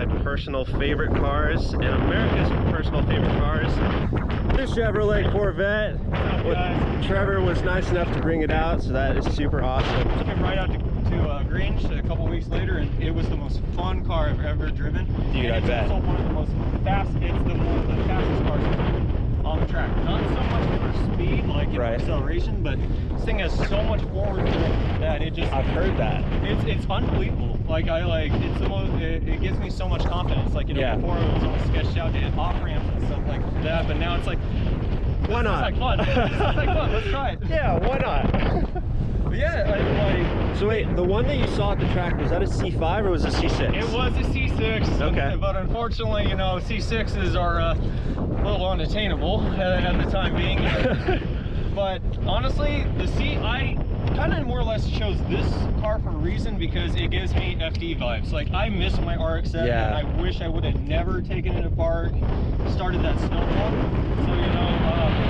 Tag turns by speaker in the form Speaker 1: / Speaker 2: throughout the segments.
Speaker 1: my personal favorite cars and America's personal favorite cars. This Chevrolet Corvette. Trevor was nice enough to bring it out, so that is super awesome.
Speaker 2: Took him right out to Grange a couple weeks later, and it was the most fun car I've ever driven.
Speaker 1: Dude, I bet.
Speaker 2: It's also one of the most fast. It's one of the fastest cars on the track. Not so much for speed, like acceleration, but this thing has so much forward to it that it just.
Speaker 1: I've heard that.
Speaker 2: It's unbelievable. Like it's the most. It gives me so much confidence. Like before it was all sketched out to hit off ramps and stuff like that, but now it's like.
Speaker 1: Why not?
Speaker 2: It's like fun. It's like fun. Let's try it.
Speaker 1: Yeah, why not?
Speaker 2: But yeah,
Speaker 1: So wait, the one that you saw at the track, was that a C5 or was it a C6?
Speaker 2: It was a C6.
Speaker 1: Okay.
Speaker 2: But unfortunately, C6s are a little unattainable at the time being. But honestly, I kind of more or less chose this car for a reason because it gives me FD vibes. Like, I miss my RX-7 and I wish I would have never taken it apart, started that snowball. So,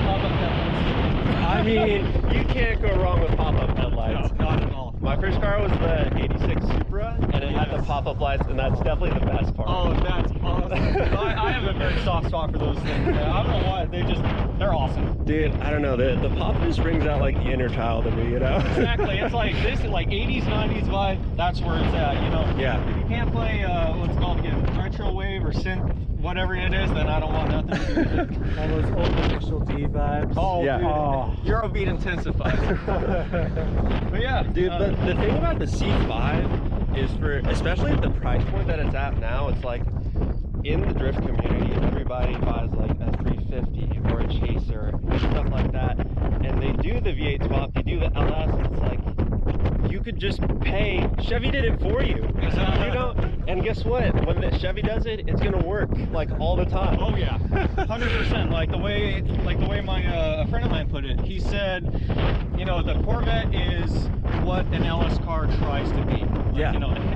Speaker 2: pop-up headlights.
Speaker 1: I mean, you can't go wrong with pop-up headlights.
Speaker 2: No, not at all.
Speaker 1: My first car was the 86 Supra, and it had the pop-up lights, and that's definitely the best part.
Speaker 2: Oh, that's awesome. I have a very soft spot for those things. I don't know why, they're awesome.
Speaker 1: Dude, I don't know, the pop just brings out like the inner child in me,
Speaker 2: Exactly, it's like this, like 80s, 90s vibe, that's where it's at,
Speaker 1: Yeah.
Speaker 2: If you can't play, what's it called again, retro wave or synth, whatever it is, then I don't want nothing to do with it.
Speaker 3: All those old initial D vibes.
Speaker 2: Oh,
Speaker 1: yeah.
Speaker 2: Dude, Eurobeat intensified. But yeah.
Speaker 1: Dude, the thing about the C5 is especially at the price point that it's at now, it's like, in the drift community, everybody buys like a 350 or a Chaser and stuff like that, and they do the V8 swap, they do the LS, and it's like, you could just pay, Chevy did it for you, and guess what, when the Chevy does it, it's gonna work like all the time.
Speaker 2: Oh yeah, 100%. Like the way my a friend of mine put it, he said, the Corvette is what an LS car tries to be.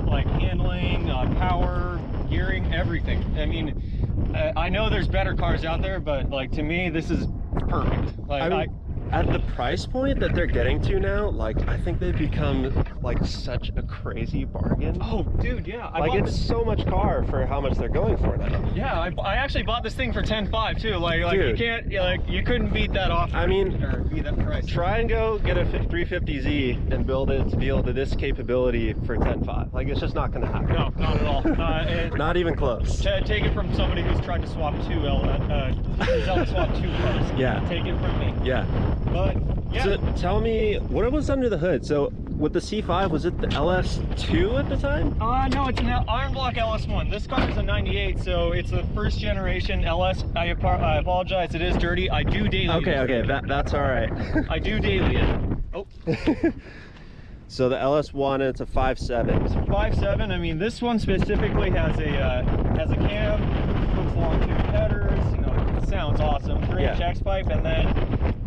Speaker 2: Like handling, power, gearing, everything. I mean, I know there's better cars out there, but like to me, this is perfect. Like
Speaker 1: at the price point that they're getting to now, like I think they've become like such a crazy bargain.
Speaker 2: Oh, dude, yeah.
Speaker 1: It's so much car for how much they're going for now.
Speaker 2: Yeah, I actually bought this thing for 10.5 too. Like
Speaker 1: dude,
Speaker 2: you can't, you couldn't beat that offer.
Speaker 1: I mean,
Speaker 2: or beat that price.
Speaker 1: Try and go get a 350Z and build it to be able to this capability for 10.5. Like it's just not going to happen.
Speaker 2: No, not at all.
Speaker 1: Not even close.
Speaker 2: Take it from somebody who's tried to swap two swap two cars.
Speaker 1: Yeah.
Speaker 2: Take it from me.
Speaker 1: Yeah.
Speaker 2: But yeah.
Speaker 1: So tell me, what was under the hood? So with the C5, was it the LS2 at the time?
Speaker 2: No, it's an Iron Block LS1. This car is a 98, so it's the first generation LS. I apologize, it is dirty. I do daily.
Speaker 1: Okay, that's all right.
Speaker 2: I do daily it. Oh.
Speaker 1: So the LS1, it's a 5.7.
Speaker 2: It's a 5.7. I mean, this one specifically has a cam, hooks along two headers. It sounds awesome. 3-inch X-pipe, and then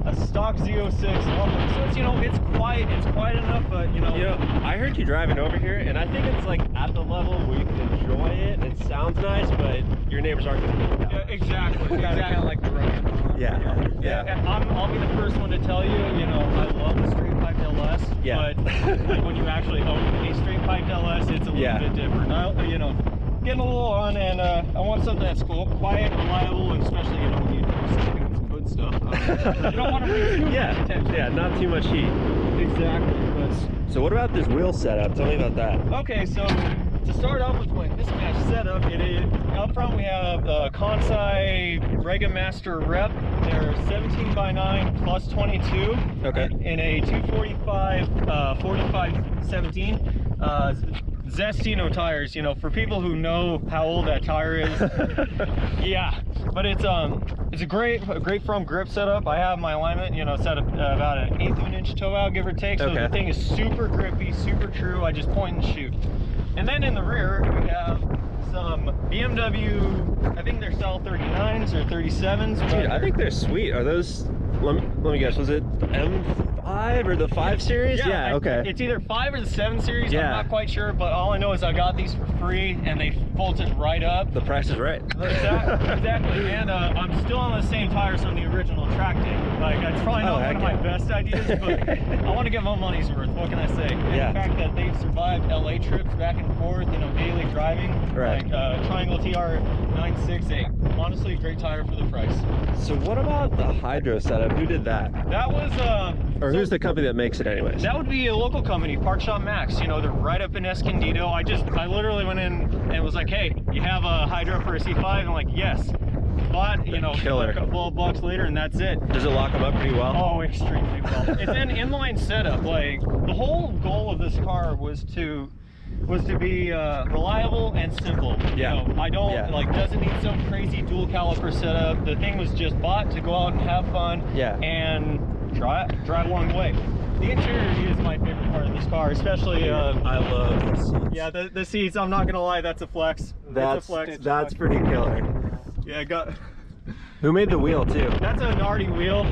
Speaker 2: a stock Z06 muffler. So it's it's quiet enough, but
Speaker 1: I heard you driving over here, and I think it's like at the level where you can enjoy it. It sounds nice, but your neighbors aren't going to pick it up.
Speaker 2: Yeah, exactly. Kind of like the road.
Speaker 1: Yeah.
Speaker 2: I'll be the first one to tell you, I love the straight piped LS.
Speaker 1: Yeah.
Speaker 2: But like, when you actually own a straight piped LS, it's a little bit different. Getting a little on, and I want something that's cool, quiet, reliable, and especially when you're doing some good stuff. You don't want to bring too much attention.
Speaker 1: Yeah, not too much heat.
Speaker 2: Exactly.
Speaker 1: So what about this wheel setup? Tell me about that.
Speaker 2: Okay, so to start off with my mismatch setup, up front we have a Kansai Rega Master Rep. They're 17x9 plus 22.
Speaker 1: Okay.
Speaker 2: In a 245 45/17. Zestino tires, for people who know how old that tire is. Yeah, but it's a great front grip setup. I have my alignment, set up about an 1/8 of an inch toe out, give or take. So the thing is super grippy, super true. I just point and shoot. And then in the rear we have some BMW, I think they're Cell 39s or 37s.
Speaker 1: Dude, I think they're sweet. Are those, let me guess, was it M5 5 or the 5 Series? Yeah, okay.
Speaker 2: It's either 5 or the 7 Series.
Speaker 1: Yeah.
Speaker 2: I'm not quite sure, but all I know is I got these for free and they bolted right up.
Speaker 1: The price is right.
Speaker 2: Exactly. And I'm still on the same tires from the original track day. Like, it's probably not one of my best ideas, but I want to get my money's worth. What can I say? And the fact that they've survived LA trips back and forth, you know, daily driving, like Triangle TR 968. Honestly, great tire for the price.
Speaker 1: So what about the hydro setup? Who did that?
Speaker 2: That was
Speaker 1: or who's the company that makes it anyways?
Speaker 2: That would be a local company, Park Shop Max. You know, they're right up in Escondido. I literally went in and was like, hey, you have a hydro for a C5? I'm like, yes. But, you know,
Speaker 1: Killer.
Speaker 2: a couple of bucks later and that's it.
Speaker 1: Does it lock them up pretty well?
Speaker 2: Oh, extremely well. It's an inline setup. Like, the whole goal of this car was to be reliable and simple.
Speaker 1: Yeah.
Speaker 2: You know, I don't like doesn't need some crazy dual caliper setup. The thing was just bought to go out and have fun. Yeah. And drive along the way. The interior is my favorite part of this car, especially.
Speaker 1: I love the seats.
Speaker 2: Yeah, the seats. I'm not gonna lie, that's a flex.
Speaker 1: That's pretty killer.
Speaker 2: Yeah, I got.
Speaker 1: Who made the wheel too?
Speaker 2: That's a Nardi wheel.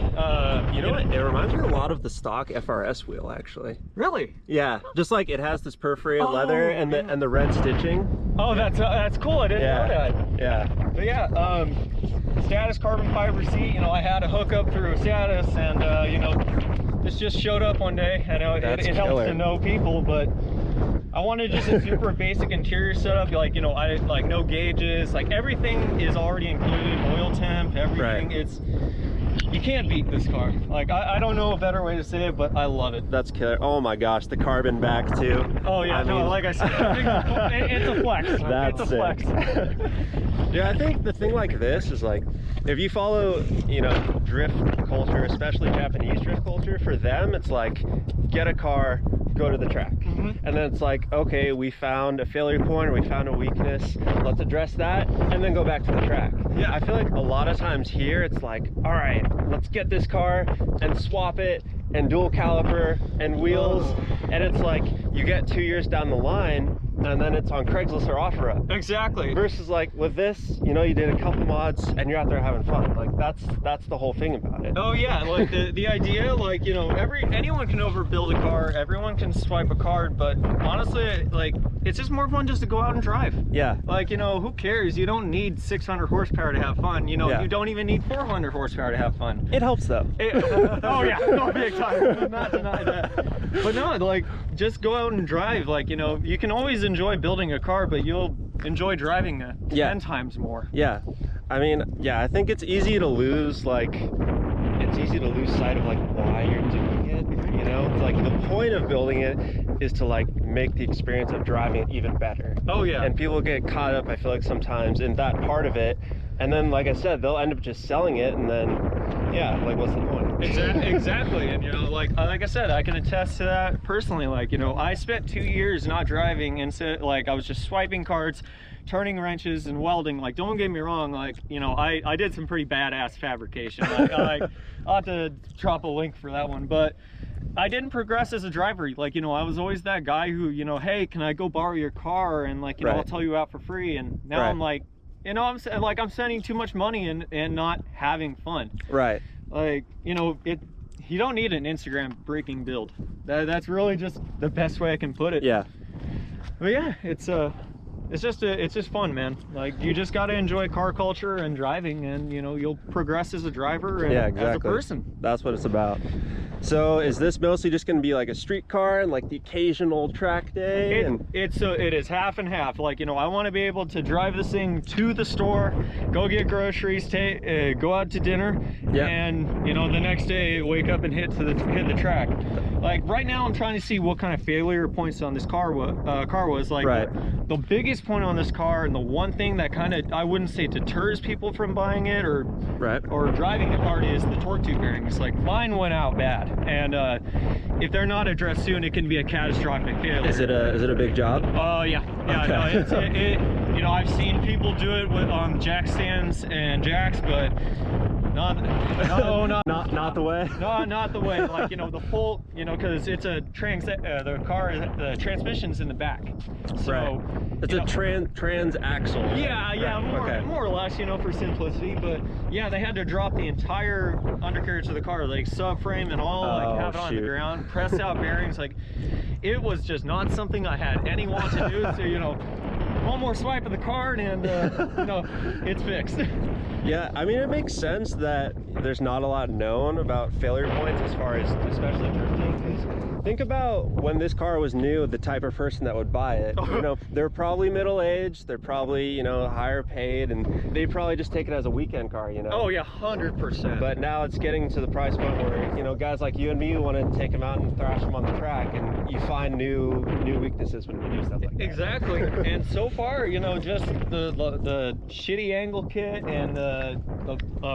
Speaker 1: You know what? It reminds me a lot of the stock FRS wheel, actually.
Speaker 2: Really?
Speaker 1: Yeah, just like it has this perforated leather and the red stitching.
Speaker 2: Oh, that's cool. I didn't know that.
Speaker 1: Yeah.
Speaker 2: But yeah, Status carbon fiber seat. You know, I had a hookup through Status, and you know, this just showed up one day. I know it helps to know people, but I wanted just a super basic interior setup. Like, you know, I like no gauges. Like, everything is already included. Oil temp, everything. It's, you can't beat this car. Like, I don't know a better way to say it, but I love it.
Speaker 1: That's killer. Oh my gosh, the carbon back too.
Speaker 2: Oh yeah, no, like I said, it's a flex.
Speaker 1: That's
Speaker 2: it's a flex.
Speaker 1: Yeah, I think the thing like this is like, if you follow, you know, drift culture, especially Japanese drift culture, for them it's like, get a car, go to the track. And then it's like, okay, we found a failure point or we found a weakness, let's address that and then go back to the track. Yeah, I feel like a lot of times here it's like, all right, let's get this car and swap it and dual caliper and wheels, and it's like you get 2 years down the line and then it's on Craigslist or OfferUp. Exactly. Versus like with this, you know, you did a couple mods and you're out there having fun. Like that's the whole thing about it. Oh yeah, like the idea, like, you know, anyone can overbuild a car, everyone can swipe a card, but honestly, like, it's just more fun just to go out and drive. Yeah. Like, you know, who cares? You don't need 600 horsepower to have fun. You know, you don't even need 400 horsepower to have fun. It helps though. Oh yeah, no, big time. Not deny that. But no, like, just go out and drive. Like, you know, you can always enjoy building a car, but you'll enjoy driving it 10 times more. Yeah. I mean, yeah, I think it's easy to lose, like, it's easy to lose sight of like why you're doing it, you know? It's like the point of building it is to like make the experience of driving it even better. Oh yeah. And people get caught up, I feel like, sometimes in that part of it, and then, like I said, they'll end up just selling it, and then yeah, like, what's the point? Exactly. And you know, like I said, I can attest to that personally. Like, you know, I spent 2 years not driving, and so like I was just swiping cards, turning wrenches and welding. Like, don't get me wrong, like, you know, I did some pretty badass fabrication. Like, I'll have to drop a link for that one, but I didn't progress as a driver. Like, you know, I was always that guy who, you know, hey, can I go borrow your car, and like, you know, I'll tell you out for free. And now I'm like, you know, I'm spending too much money and not having fun. Right. Like, you know, you don't need an Instagram breaking build. That's really just the best way I can put it. Yeah. But yeah, it's just fun, man. Like, you just got to enjoy car culture and driving, and you know, you'll progress as a driver and as a person. That's what it's about. So is this mostly just going to be like a street car and like the occasional track day? It is half and half. Like, you know, I want to be able to drive this thing to the store, go get groceries, go out to dinner, and you know, the next day wake up and hit the track. Like, right now I'm trying to see what kind of failure points on this car was. Like, the biggest point on this car, and the one thing that kind of, I wouldn't say deters people from buying it or driving the car, is the torque tube bearings. Like, mine went out bad, and if they're not addressed soon, it can be a catastrophic failure. Is it a big job? Oh yeah. Okay. No, you know, I've seen people do it on jack stands and jacks, but Not the way.
Speaker 2: No, not the way. Like, you know, the full, you know, because it's a the transmission's in the back. So
Speaker 1: Right. It's a trans axle. Right?
Speaker 2: Yeah,
Speaker 1: Right.
Speaker 2: more or less, you know, for simplicity. But yeah, they had to drop the entire undercarriage of the car, like subframe and all, like have it on the ground, press out bearings. Like, it was just not something I had any want to do. So, you know, one more swipe of the card and you know, it's fixed.
Speaker 1: Yeah, I mean, it makes sense that there's not a lot known about failure points as far as especially drifting. 'Cause think about when this car was new, the type of person that would buy it. You know, they're probably middle-aged, they're probably, you know, higher paid, and they probably just take it as a weekend car, you know?
Speaker 2: Oh yeah, 100%.
Speaker 1: But now it's getting to the price point where, you know, guys like you and me want to take them out and thrash them on the track, and you find new weaknesses when you do stuff like that.
Speaker 2: Exactly. And so far, you know, just the shitty angle kit and the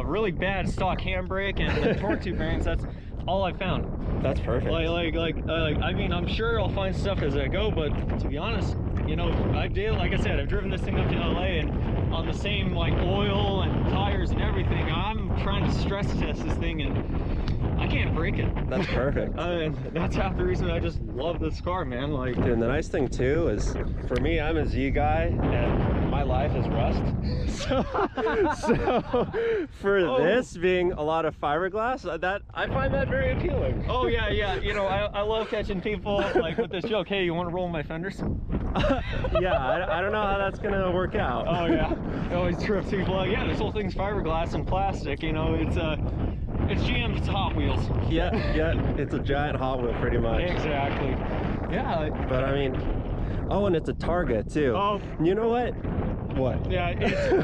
Speaker 2: really bad stock handbrake and the torque tube bearings, that's all I found.
Speaker 1: That's perfect.
Speaker 2: I mean, I'm sure I'll find stuff as I go, but to be honest, you know, like I said, I've driven this thing up to LA, and on the same like oil and tires and everything, I'm trying to stress test this thing, and I can't break it.
Speaker 1: That's perfect.
Speaker 2: And that's half the reason I just love this car, man. Like,
Speaker 1: dude, and the nice thing too is, for me, I'm a Z guy, and my life is rust. So for this being a lot of fiberglass, that I find that very appealing.
Speaker 2: Oh yeah, you know, I love catching people like with this joke. Hey, you want to roll my fenders?
Speaker 1: Yeah, I don't know how that's gonna work out.
Speaker 2: Oh yeah, it always trips people out. Yeah, this whole thing's fiberglass and plastic. You know, it's GM's Hot Wheels.
Speaker 1: Yeah, it's a giant Hot Wheel pretty much.
Speaker 2: Exactly. Yeah.
Speaker 1: But I mean, oh, and it's a Targa too.
Speaker 2: Oh.
Speaker 1: You know what? What?
Speaker 2: Yeah, it's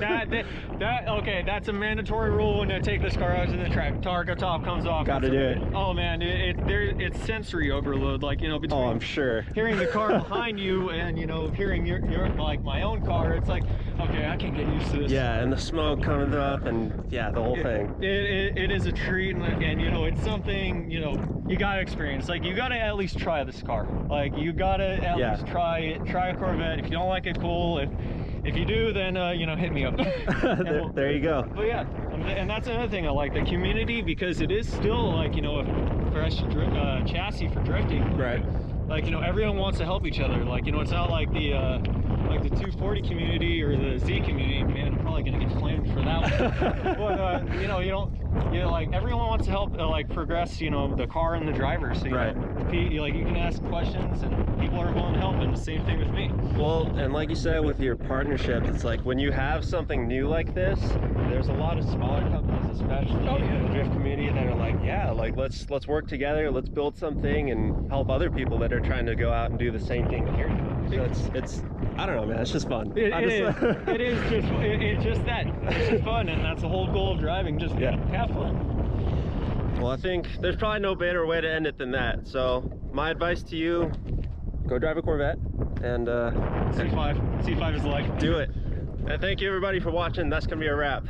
Speaker 2: that okay, that's a mandatory rule when I take this car out to the track. Targa top comes off.
Speaker 1: Gotta do it.
Speaker 2: Oh man, it's sensory overload, like, you know, between
Speaker 1: I'm sure.
Speaker 2: hearing the car behind you and, you know, hearing your like my own car, it's like, okay, I can get used to this.
Speaker 1: Yeah, and the smoke coming up, and yeah, the whole thing.
Speaker 2: It is a treat, and you know, it's something, you know, you gotta experience. Like, you gotta at least try this car. Like, you gotta at least try a Corvette. If you don't like it, cool. If you do, then you know, hit me up.
Speaker 1: there you go.
Speaker 2: But yeah, and that's another thing I like, the community, because it is still like, you know, a fresh chassis for drifting.
Speaker 1: Right.
Speaker 2: Like, you know, everyone wants to help each other. Like, you know, it's not like the 240 community or the Z community. Man, I'm probably gonna get flamed for that one. But you know, like, everyone wants to help like progress, you know, the car and the driver. So you know, like, you can ask questions and people are willing to help, and the same thing with me.
Speaker 1: Well, and like you said, with your partnerships, it's like when you have something new like this, there's a lot of smaller companies, especially in the drift community, that are like, yeah, like let's work together, let's build something and help other people that are trying to go out and do the same thing that you're doing. So it's I don't know, man, it's just fun.
Speaker 2: It is just that. It's just fun, and that's the whole goal of driving. Just have fun.
Speaker 1: Well, I think there's probably no better way to end it than that. So my advice to you, go drive a Corvette, and
Speaker 2: C5 is life.
Speaker 1: do it. And thank you everybody for watching. That's gonna be a wrap.